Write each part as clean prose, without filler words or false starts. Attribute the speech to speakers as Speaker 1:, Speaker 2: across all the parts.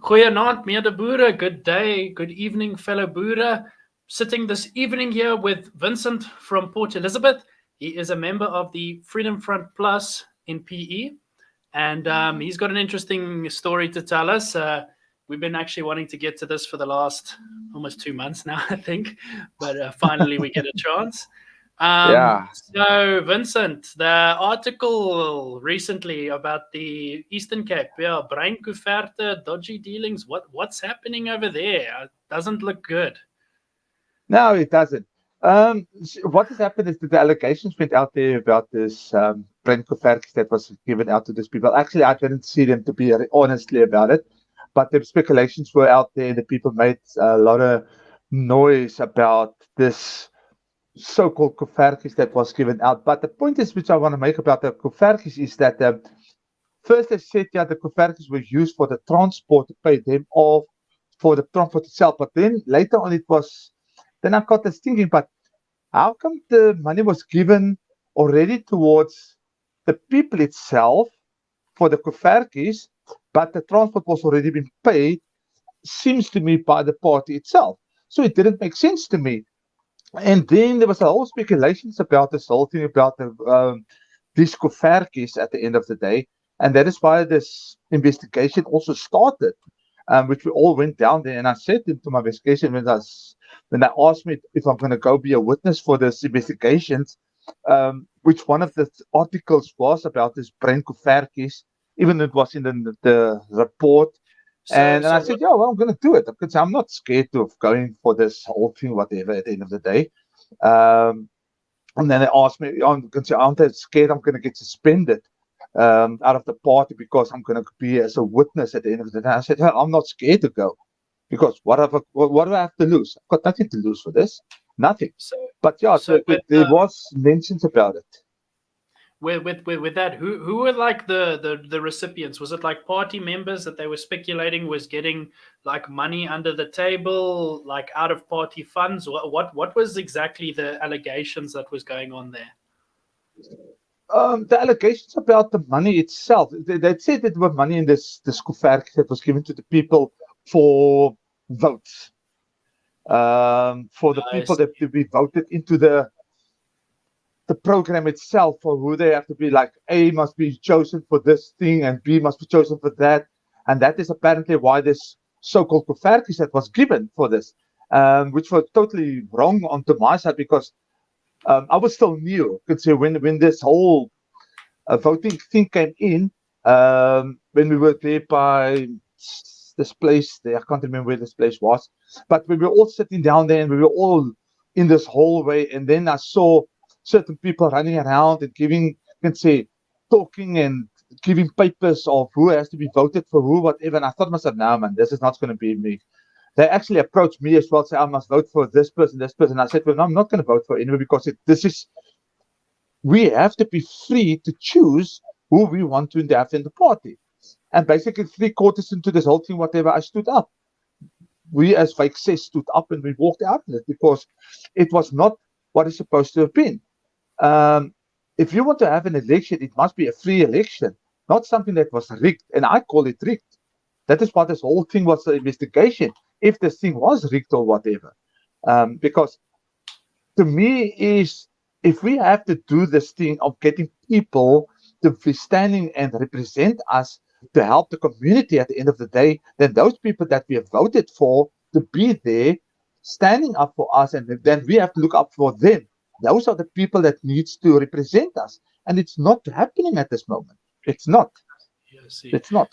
Speaker 1: Goeienaand, meneer de Boere. Good day, good evening, fellow Boere. Sitting this evening here with Vincent from Port Elizabeth. He is a member of the Freedom Front Plus in PE, and he's got an interesting story to tell us. We've been actually wanting to get to this for the last almost 2 months now, I think, but finally we get a chance.
Speaker 2: Yeah.
Speaker 1: So, Vincent, the article recently about the Eastern Cape, yeah, Brein Couverte, dodgy dealings. What's happening over there? It doesn't look good.
Speaker 2: No, it doesn't. What has happened is that the allegations went out there about this Brent Koferkis that was given out to these people. Actually, I didn't see them, to be honestly about it, but the speculations were out there. The people made a lot of noise about this so-called Koferkis that was given out. But the point is, which I want to make about the Koferkis, is that first they said, yeah, the Koferkis were used for the transport to pay them off for the transport itself. But then later on, then I got this thinking, but how come the money was given already towards the people itself for the Koferkis, but the transport was already been paid, seems to me, by the party itself. So it didn't make sense to me. And then there was a whole speculations about this whole thing about these Koferkis at the end of the day. And that is why this investigation also started, which we all went down there. And I said to my investigation when they asked me if I'm going to go be a witness for this investigations, which one of the articles was about this Brent Koferkis, even though it was in the report. And I said, yeah, well, I'm going to do it because I'm not scared of going for this whole thing, whatever, at the end of the day. And then they asked me, aren't I scared I'm going to get suspended out of the party because I'm going to be as a witness at the end of the day? I said, well, I'm not scared to go because what do I have to lose? I've got nothing to lose for this, nothing. But yeah, so there was mentions about it.
Speaker 1: With that, who were like the recipients? Was it like party members that they were speculating was getting like money under the table, like out of party funds? What was exactly the allegations that was going on there?
Speaker 2: The allegations about the money itself, they said that there was money in this Koferkis that was given to the people for votes, for the people that to be voted into the program itself, for who they have to be. Like A must be chosen for this thing and B must be chosen for that, and that is apparently why this so-called Koferkis that was given for this, which was totally wrong onto my side because I was still new. You could say when this whole voting thing came in, when we were there by this place there, I can't remember where this place was, but we were all sitting down there and we were all in this hallway, and then I saw certain people running around and talking and giving papers of who has to be voted for who, whatever. And I thought to myself, no, man, this is not going to be me. They actually approached me as well, say I must vote for this person, this person. I said, well, no, I'm not going to vote for anyone because we have to be free to choose who we want to have in the party. And basically 3/4 into this whole thing, whatever, I stood up. We as Volk stood up and we walked out of it because it was not what it's supposed to have been. If you want to have an election, it must be a free election, not something that was rigged. And I call it rigged. That is what this whole thing was, the investigation, if this thing was rigged or whatever. Because to me is, if we have to do this thing of getting people to be standing and represent us to help the community at the end of the day, then those people that we have voted for to be there, standing up for us, and then we have to look up for them. Those are the people that needs to represent us, and it's not happening at this moment. It's not. It's not.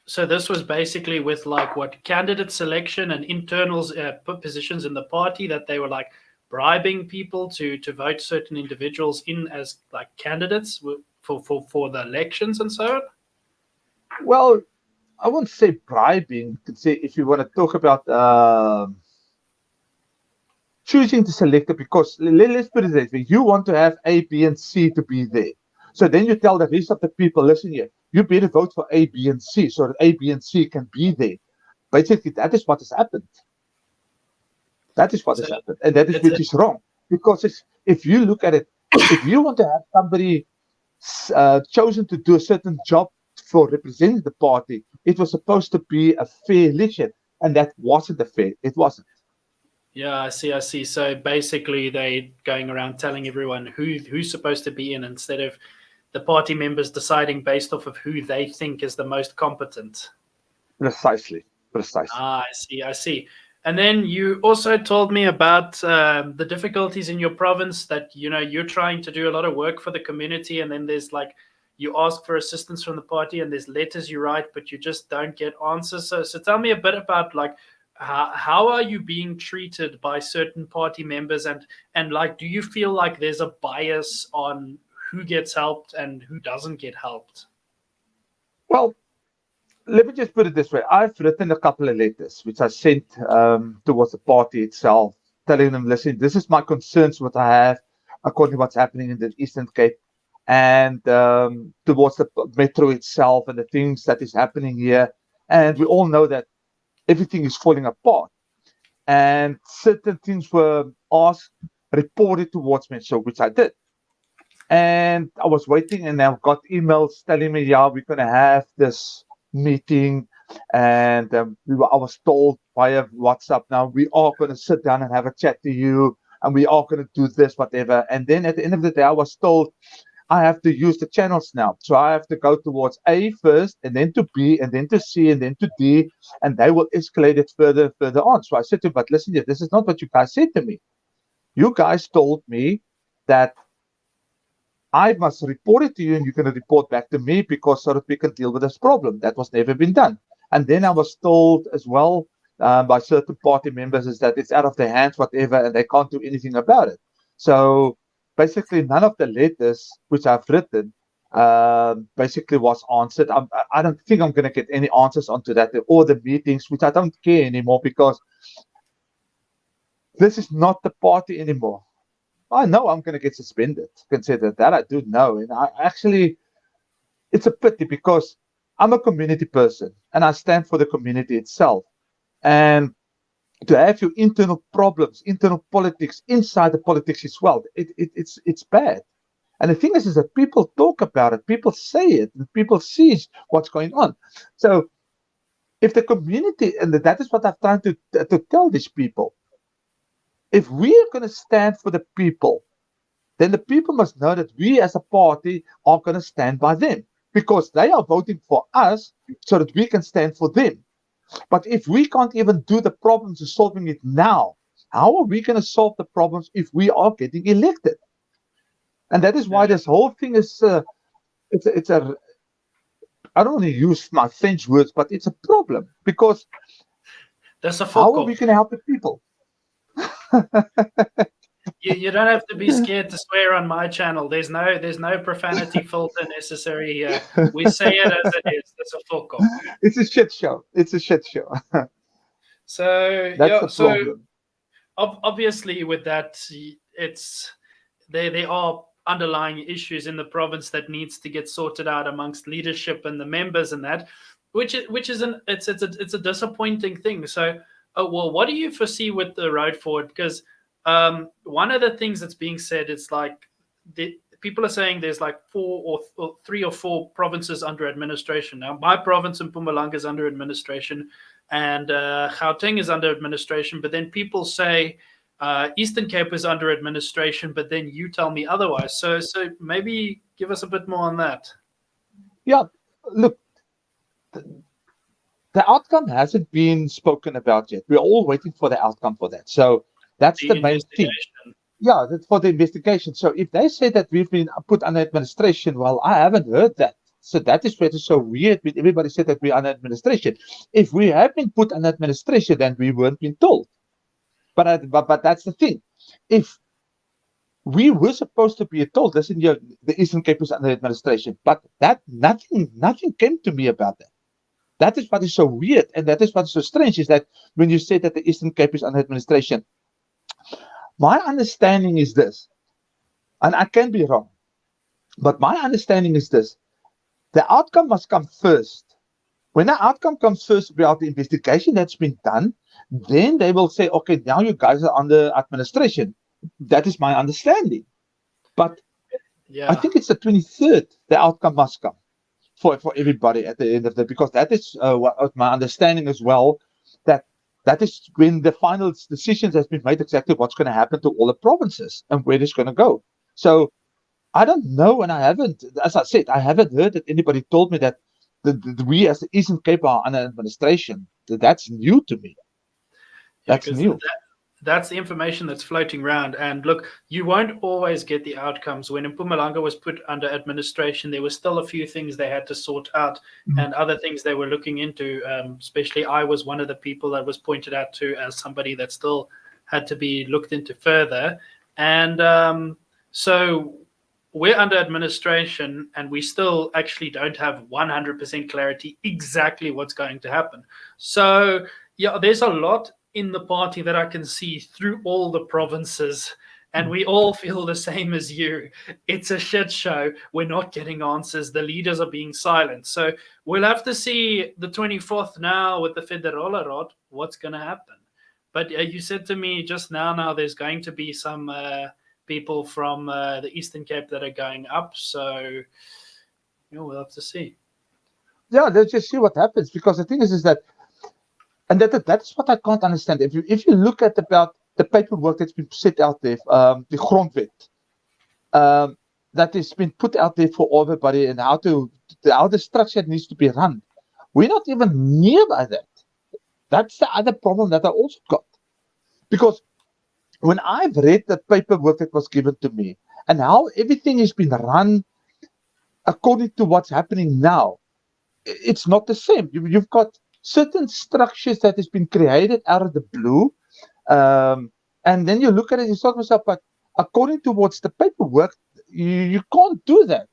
Speaker 1: So this was basically with like what candidate selection and internals positions in the party, that they were like bribing people to vote certain individuals in as like candidates for the elections and so on.
Speaker 2: Well, I won't say bribing. You could say, if you want to talk about choosing to select it, because let's put it this way: you want to have A, B, and C to be there. So then you tell the rest of the people, listen here, you better vote for A, B, and C so that A, B, and C can be there. Basically, that is what has happened. That is what has happened. And that is which is wrong. Because if you look at it, if you want to have somebody chosen to do a certain job for representing the party, it was supposed to be a fair election, and that wasn't a fair. It wasn't.
Speaker 1: Yeah, I see. I see. So basically, they going around telling everyone who's supposed to be in instead of the party members deciding based off of who they think is the most competent.
Speaker 2: Precisely, precisely.
Speaker 1: Ah, I see. I see. And then you also told me about the difficulties in your province that you're trying to do a lot of work for the community, and then there's like you ask for assistance from the party, and there's letters you write, but you just don't get answers. So tell me a bit about like how are you being treated by certain party members, and like do you feel like there's a bias on who gets helped and who doesn't get helped?
Speaker 2: Well, let me just put it this way. I've written a couple of letters which I sent towards the party itself, telling them, listen, this is my concerns, what I have, according to what's happening in the Eastern Cape, and towards the metro itself and the things that is happening here. And we all know that everything is falling apart. And certain things were asked, reported towards me, so which I did. And I was waiting, and I got emails telling me, yeah, we're going to have this meeting. And I was told via WhatsApp, now we are going to sit down and have a chat to you, and we are going to do this, whatever. And then at the end of the day, I was told I have to use the channels now. So I have to go towards A first, and then to B, and then to C, and then to D, and they will escalate it further and further on. So I said to them, but listen here, this is not what you guys said to me. You guys told me that I must report it to you, and you're going to report back to me because so that we can deal with this problem. That was never been done. And then I was told as well by certain party members is that it's out of their hands, whatever, and they can't do anything about it. So basically, none of the letters which I've written basically was answered. I don't think I'm going to get any answers onto that or the meetings, which I don't care anymore because this is not the party anymore. I know I'm going to get suspended. Consider that I do know, and I actually, it's a pity because I'm a community person and I stand for the community itself. And to have your internal problems, internal politics inside the politics as well, it's bad. And the thing is that people talk about it, people say it, and people see what's going on. So if the community, and that is what I'm trying to tell these people, if we are going to stand for the people, then the people must know that we as a party are going to stand by them because they are voting for us so that we can stand for them. But if we can't even do the problems of solving it now, how are we going to solve the problems if we are getting elected? And that is why this whole thing is, it's a, I don't want to use my French words, but it's a problem because how are we going to help the people?
Speaker 1: You don't have to be scared to swear on my channel. There's no profanity filter necessary here. We say it as it is. It's a fuck off.
Speaker 2: It's a shit show. It's a shit show.
Speaker 1: So
Speaker 2: that's
Speaker 1: yeah,
Speaker 2: the problem.
Speaker 1: So obviously with that, it's there are underlying issues in the province that needs to get sorted out amongst leadership and the members and that, which is it's a disappointing thing. So well, what do you foresee with the road forward? Because one of the things that's being said is like people are saying there's like three or four provinces under administration now. My province in Mpumalanga is under administration, and Gauteng is under administration. But then people say Eastern Cape is under administration, but then you tell me otherwise. So maybe give us a bit more on that.
Speaker 2: Yeah, look, the outcome hasn't been spoken about yet. We're all waiting for the outcome for that. So that's the main thing. Yeah, that's for the investigation. So if they say that we've been put under administration, well, I haven't heard that. So that is where it's so weird. Everybody said that we're under administration. If we have been put under administration, then we weren't been told. But that's the thing. If we were supposed to be told, listen, the Eastern Cape is under administration, but that nothing came to me about that. That is what is so weird, and that is what's so strange, is that when you say that the Eastern Cape is under administration, my understanding is this, and I can be wrong, but my understanding is this: the outcome must come first. When the outcome comes first about the investigation that's been done, then they will say, okay, now you guys are under administration. That is my understanding. But I think it's the 23rd, the outcome must come. for everybody at the end of the, because that is what my understanding as well, that that is when the final decisions has been made exactly what's going to happen to all the provinces and where it's going to go. So I don't know, and I haven't, as I said, I haven't heard that anybody told me that we as the Eastern Cape are under administration. That's new to me.
Speaker 1: Yeah,
Speaker 2: That's
Speaker 1: because
Speaker 2: new.
Speaker 1: that's the information that's floating around. And look, you won't always get the outcomes. When Mpumalanga was put under administration, there were still a few things they had to sort out
Speaker 2: Mhm.
Speaker 1: and other things they were looking into. Especially, I was one of the people that was pointed out to as somebody that still had to be looked into further. And so we're under administration and we still actually don't have 100% clarity exactly what's going to happen. So, yeah, there's a lot in the party that I can see through all the provinces, and we all feel the same as you. It's a shit show. We're not getting answers. The leaders are being silent. So we'll have to see the 24th now with the Federal Rod what's going to happen. But you said to me just now there's going to be some people from the Eastern Cape that are going up. So we'll have to see.
Speaker 2: Yeah, let's just see what happens, because the thing is that, and that's what I can't understand. If you look at about the paperwork that's been set out there, the grondwet, um, that has been put out there for everybody, and how the structure needs to be run, we're not even near by that. That's the other problem that I also got, because when I've read the paperwork that was given to me and how everything has been run according to what's happening now, it's not the same. You've got certain structures that has been created out of the blue, and then you look at it and you start myself, but according to what's the paperwork, you can't do that.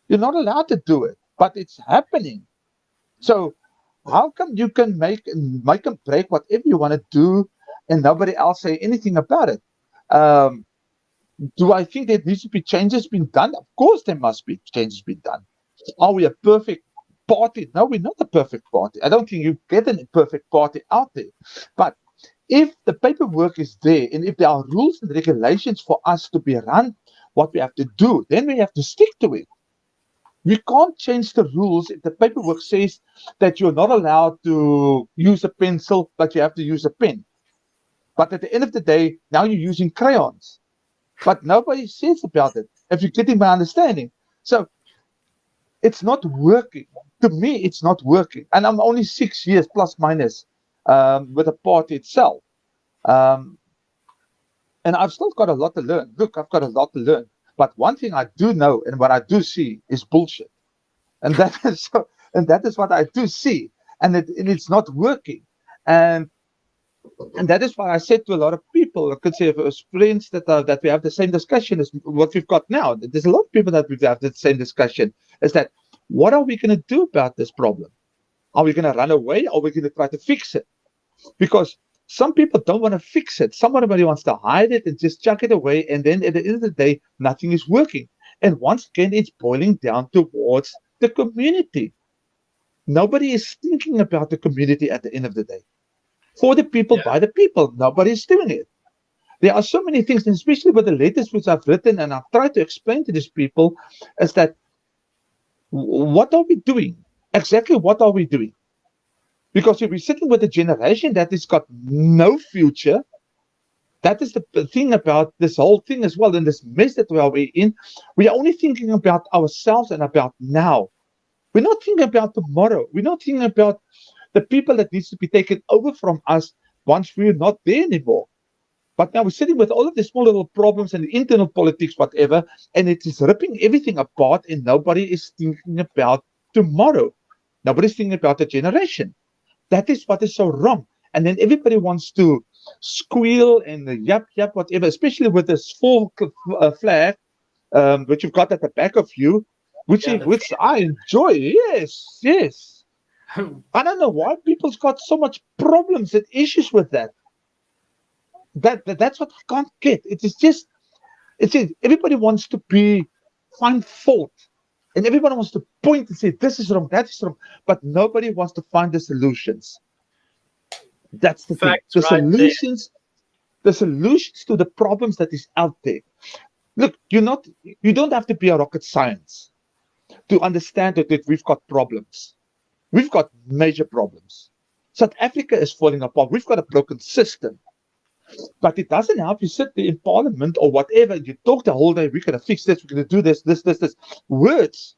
Speaker 2: You're not allowed to do it, but it's happening. So how come you can make and break whatever you want to do, and nobody else say anything about it? Um, do I think there needs to be changes being done? Of course, there must be changes being done. Are we a perfect party? No, we're not a perfect party. I don't think you get a perfect party out there. But if the paperwork is there, and if there are rules and regulations for us to be run, what we have to do, then we have to stick to it. We can't change the rules if the paperwork says that you're not allowed to use a pencil, but you have to use a pen. But at the end of the day, now you're using crayons. But nobody says about it, if you're getting my understanding. So it's not working. To me, it's not working. And I'm only 6 years plus minus with the party itself. Um, and I've still got a lot to learn. Look, I've got a lot to learn. But one thing I do know and what I do see is bullshit. And that is and that is what I do see. And it's not working. And and that is why I said to a lot of people, I could say if it was friends that we have the same discussion as what we've got now. There's a lot of people that we have the same discussion. Is that what are we going to do about this problem? Are we going to run away? Or are we going to try to fix it? Because some people don't want to fix it. Somebody wants to hide it and just chuck it away. And then at the end of the day, nothing is working. And once again, it's boiling down towards the community. Nobody is thinking about the community at the end of the day. For the people,
Speaker 1: Yeah.
Speaker 2: by the people. Nobody's doing it. There are so many things, and especially with the letters which I've written, and I've tried to explain to these people, is that what are we doing? Exactly what are we doing? Because if we're sitting with a generation that has got no future, that is the thing about this whole thing as well, and this mess that we are in. We are only thinking about ourselves and about now. We're not thinking about tomorrow. We're not thinking about the people that needs to be taken over from us once we're not there anymore. But now we're sitting with all of the small little problems and the internal politics, whatever, and it is ripping everything apart, and nobody is thinking about tomorrow. Nobody's thinking about the generation. That is what is so wrong. And then everybody wants to squeal and yap, yap, whatever, especially with this full flag, which you've got at the back of you,
Speaker 1: Yeah, the
Speaker 2: which I enjoy. Yes, yes. I don't know why people's got so much problems and issues with that. That's what I can't get. It is just everybody wants to find fault, and everybody wants to point and say this is wrong, that is wrong, but nobody wants to find the solutions. That's the thing.
Speaker 1: facts right there.
Speaker 2: The solutions to the problems that is out there. Look, you don't have to be a rocket science to understand that we've got problems. We've got major problems. South Africa is falling apart. We've got a broken system. But it doesn't help you sit there in parliament or whatever. You talk the whole day, we're going to fix this, we're going to do this. Words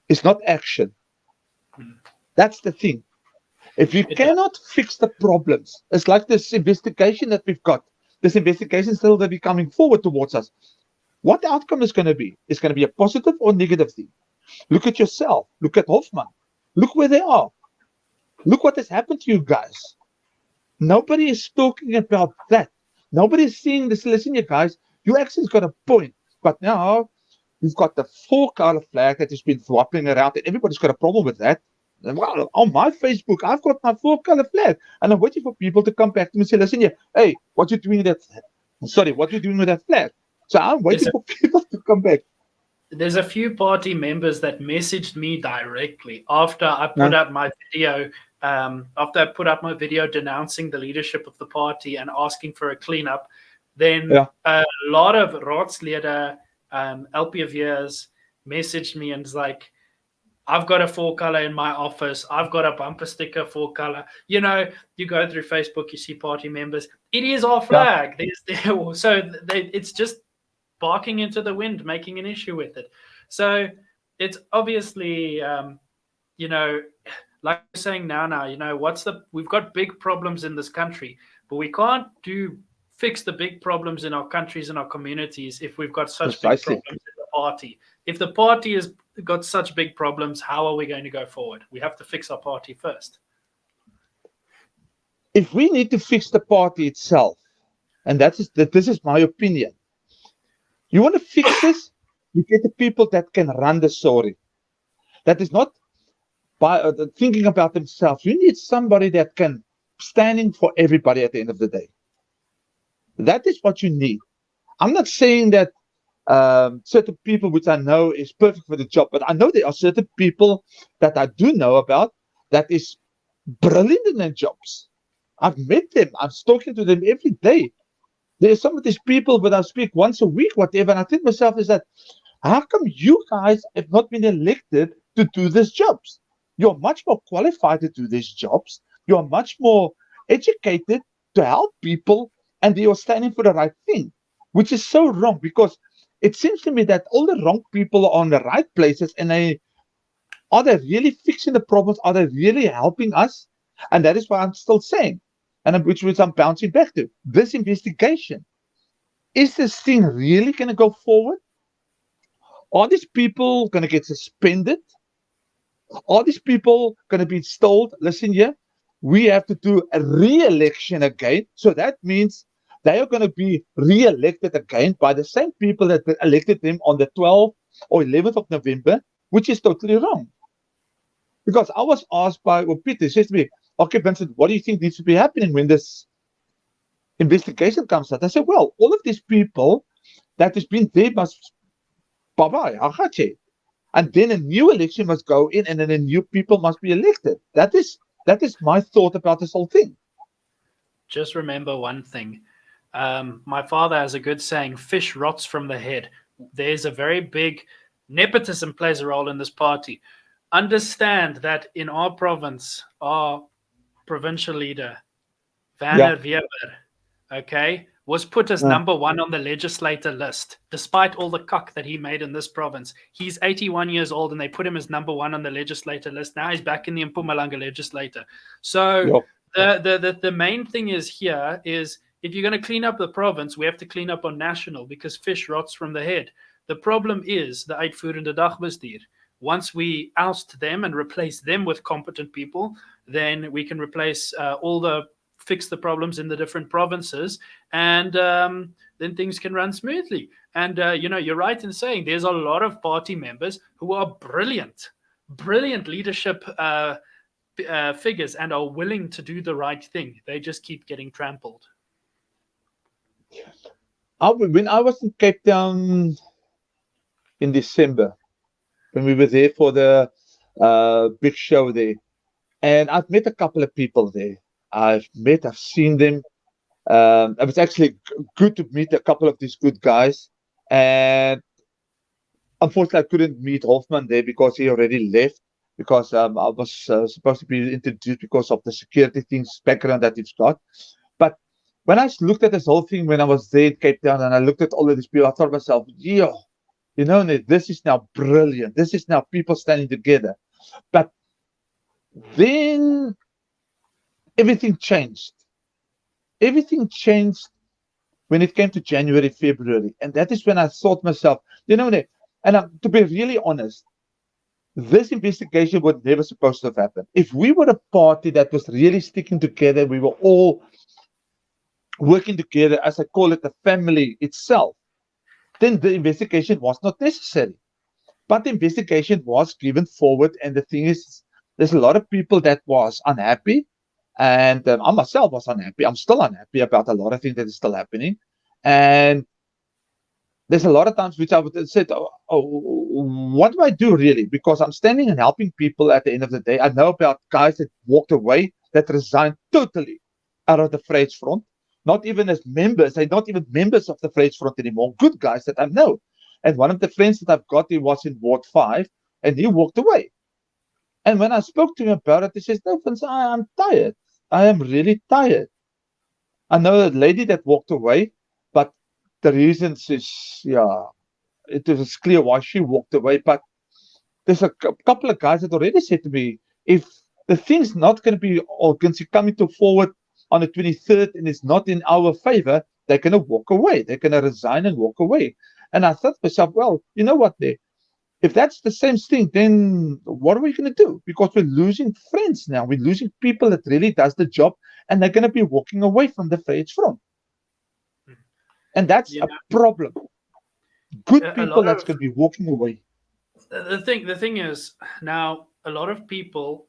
Speaker 2: is not action. That's the thing. If you cannot fix the problems, it's like this investigation that we've got. This investigation still that be coming forward towards us. What the outcome is going to be? It's going to be a positive or negative thing. Look at yourself. Look at Hoffman. Look where they are. Look what has happened to you guys. Nobody is talking about that. Nobody is seeing this. Listen, you guys, you actually got a point. But now you've got the four-color flag that has been flopping around, and everybody's got a problem with that. And well, on my Facebook, I've got my four-color flag, and I'm waiting for people to come back to me and say, listen, yeah, hey, what you doing with that? Sorry, what you doing with that flag? So I'm waiting for people to come back.
Speaker 1: There's a few party members that messaged me directly after I put up my video. After I put up my video denouncing the leadership of the party and asking for a cleanup, then a lot of Raadslede, LPVers messaged me and was like, I've got a four-color in my office. I've got a bumper sticker four-color. You know, you go through Facebook, you see party members. It is our flag. It's just barking into the wind, making an issue with it. So it's obviously, you know, like you're saying now, you know, we've got big problems in this country, but we can't fix the big problems in our countries and our communities if we've got such big problems in the party. If the party has got such big problems, how are we going to go forward? We have to fix our party first.
Speaker 2: If we need to fix the party itself, and this is my opinion, you want to fix this, you get the people that can run the story. That is not by thinking about themselves. You need somebody that can standing for everybody at the end of the day. That is what you need. I'm not saying that certain people which I know is perfect for the job, but I know there are certain people that I do know about that is brilliant in their jobs. I've met them. I'm talking to them every day. There's some of these people that I speak once a week, whatever, and I think to myself is that, how come you guys have not been elected to do these jobs? You're much more qualified to do these jobs. You're much more educated to help people, and you're standing for the right thing, which is so wrong, because it seems to me that all the wrong people are on the right places, and are they really fixing the problems? Are they really helping us? And that is why I'm still saying, and which I'm bouncing back to, this investigation. Is this thing really going to go forward? Are these people going to get suspended? Are these people going to be told, listen here, we have to do a re-election again? So that means they are going to be re-elected again by the same people that elected them on the 12th or 11th of November, which is totally wrong. Because I was asked by Peter, he says to me, okay, Vincent, what do you think needs to be happening when this investigation comes out? I said, well, all of these people that has been there must bye-bye, and then a new election must go in, and then a new people must be elected. That is my thought about this whole thing.
Speaker 1: Just remember one thing. My father has a good saying, fish rots from the head. There's a very big nepotism plays a role in this party. Understand that in our province, our provincial leader, Werner Weber, okay, was put as number one on the legislator list, despite all the cuck that he made in this province. He's 81 years old, and they put him as number one on the legislator list. Now he's back in the Mpumalanga legislature. So the main thing is here is, if you're going to clean up the province, we have to clean up on national, because fish rots from the head. The problem is the uitvoerende dagbestuur. Once we oust them and replace them with competent people, then we can replace fix the problems in the different provinces, and then things can run smoothly. And you're right in saying there's a lot of party members who are brilliant leadership figures and are willing to do the right thing. They just keep getting trampled.
Speaker 2: When I was in Cape Town in December, when we were there for the big show there, and I've met a couple of people there. I've seen them. It was actually good to meet a couple of these good guys. And unfortunately, I couldn't meet Hoffman there because he already left. Because I was supposed to be introduced because of the security things background that he's got. But when I looked at this whole thing when I was there in Cape Town and I looked at all of these people, I thought to myself, yeah, this is now brilliant. This is now people standing together. But then everything changed. Everything changed when it came to January, February. And that is when I thought myself, and to be really honest, this investigation was never supposed to have happened. If we were a party that was really sticking together, we were all working together, as I call it, the family itself, then the investigation was not necessary. But the investigation was given forward, and the thing is, there's a lot of people that was unhappy, and I myself was unhappy. I'm still unhappy about a lot of things that is still happening, and there's a lot of times which I would have said, what do I do really? Because I'm standing and helping people at the end of the day. I know about guys that walked away, that resigned totally out of the Vryheidsfront, not even as members. They're not even members of the Vryheidsfront anymore. Good guys that I know. And one of the friends that I've got, he was in Ward 5, and he walked away. And when I spoke to him about it, he says, no, Vincent, I'm tired. I am really tired. I know a lady that walked away, but the reasons is, yeah, it was clear why she walked away. But there's a couple of guys that already said to me, if the thing's not going to be or coming to forward on the 23rd and it's not in our favor, they're going to walk away. They're going to resign and walk away. And I thought to myself, well, you know what, there. If that's the same thing, then what are we going to do? Because we're losing friends now. We're losing people that really does the job, and they're going to be walking away from the Vryheidsfront. And that's
Speaker 1: You
Speaker 2: a
Speaker 1: know,
Speaker 2: problem. Good
Speaker 1: a
Speaker 2: people
Speaker 1: lot
Speaker 2: that's
Speaker 1: of
Speaker 2: going to be walking away.
Speaker 1: the thing is now a lot of people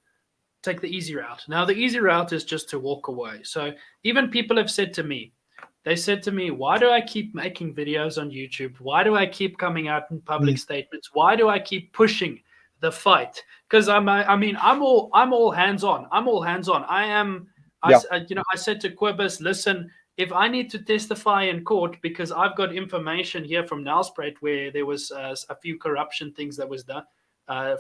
Speaker 1: take the easy route. Now the easy route is just to walk away. So even people have said to me, they said to me, why do I keep making videos on YouTube? Why do I keep coming out in public
Speaker 2: Mm.
Speaker 1: statements? Why do I keep pushing the fight? Because I'm all hands on. I'm all hands on.
Speaker 2: Yeah.
Speaker 1: I said to Quibus, listen, if I need to testify in court because I've got information here from Nelspruit where there was a few corruption things that was done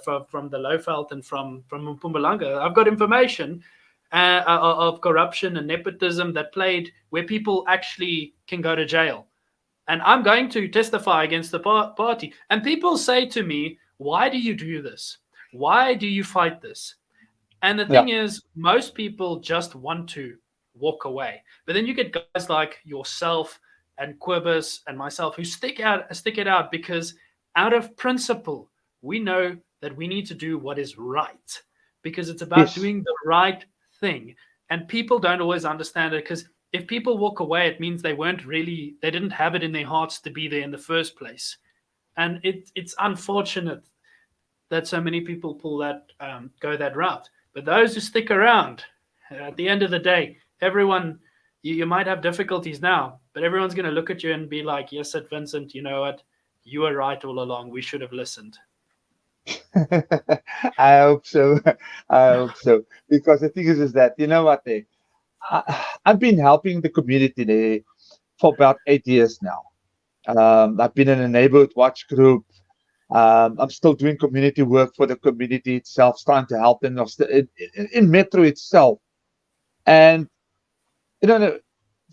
Speaker 1: from the Lowveld and from Mpumalanga, I've got information of corruption and nepotism that played where people actually can go to jail. And I'm going to testify against the party. And people say to me, why do you do this? Why do you fight this? And the
Speaker 2: Yeah.
Speaker 1: thing is, most people just want to walk away. But then you get guys like yourself and Quibus and myself who stick it out because out of principle, we know that we need to do what is right because it's about
Speaker 2: Yes.
Speaker 1: doing the right thing. And people don't always understand it because if people walk away, it means they didn't have it in their hearts to be there in the first place. And it's unfortunate that so many people go that route. But those who stick around, at the end of the day, everyone you might have difficulties now, but everyone's going to look at you and be like, "Yes, at Vincent, you know what? You were right all along. We should have listened."
Speaker 2: I hope so. I hope so. Because the thing is that, you know what, I've been helping the community there for about 8 years now. I've been in a neighborhood watch group. I'm still doing community work for the community itself, trying to help them in Metro itself. And, you know,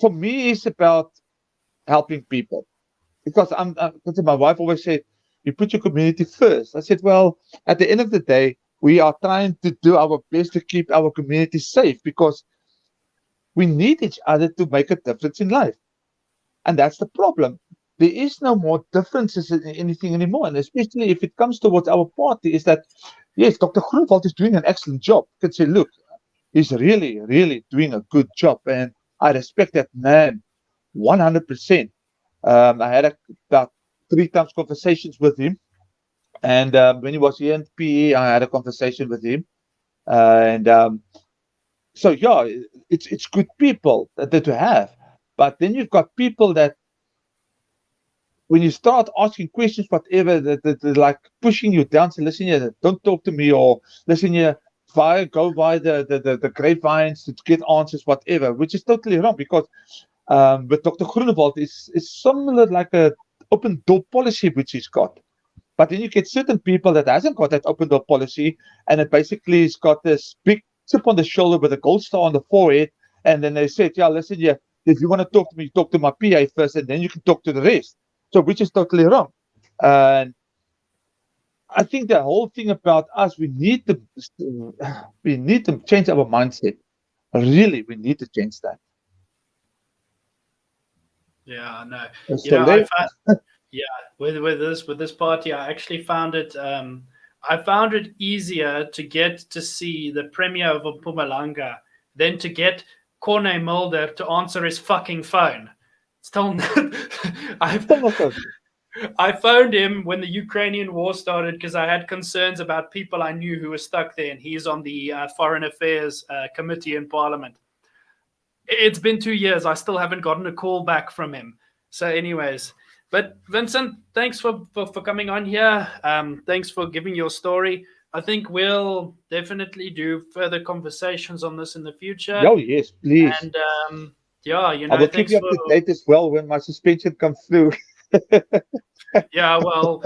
Speaker 2: for me, it's about helping people. Because because my wife always said, you put your community first. I said, well, at the end of the day, we are trying to do our best to keep our community safe because we need each other to make a difference in life. And that's the problem. There is no more differences in anything anymore. And especially if it comes towards our party, is that, yes, Dr. Groenewald is doing an excellent job. You can say, look, he's really, really doing a good job. And I respect that man 100%. I had about 3 times conversations with him. And when he was here in PE, I had a conversation with him. And so, yeah, it's good people that to have. But then you've got people that when you start asking questions, whatever, that like pushing you down, say, listen here, don't talk to me, or listen here, go by the grapevines to get answers, whatever, which is totally wrong because with Dr. Groenewald is similar like a open door policy which he's got. But then you get certain people that hasn't got that open door policy, and it basically has got this big chip on the shoulder with a gold star on the forehead, and then they said, yeah, listen, yeah, if you want to talk to me, talk to my PA first, and then you can talk to the rest. So which is totally wrong. And I think the whole thing about us, we need to change our mindset. Really, we need to change that.
Speaker 1: Yeah, no. You
Speaker 2: So
Speaker 1: know, I
Speaker 2: let,
Speaker 1: found, yeah, with this party, I actually found it. I found it easier to get to see the premier of Mpumalanga than to get Corne Mulder to answer his fucking phone. Still, I've
Speaker 2: still not good.
Speaker 1: I phoned him when the Ukrainian war started because I had concerns about people I knew who were stuck there, and he's on the Foreign Affairs Committee in Parliament. It's been 2 years. I still haven't gotten a call back from him. So, anyways, but Vincent, thanks for coming on here. Thanks for giving your story. I think we'll definitely do further conversations on this in the future.
Speaker 2: Oh, yes, please.
Speaker 1: And yeah,
Speaker 2: I will keep
Speaker 1: thanks
Speaker 2: you up
Speaker 1: for.
Speaker 2: to date as well when my suspension comes through.
Speaker 1: Yeah, well,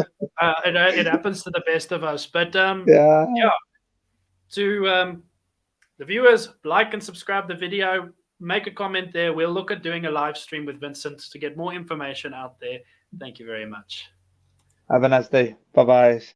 Speaker 1: it happens to the best of us. But
Speaker 2: Yeah.
Speaker 1: yeah, to the viewers, like and subscribe the video. Make a comment there. We'll look at doing a live stream with Vincent to get more information out there. Thank you very much.
Speaker 2: Have a nice day. Bye bye.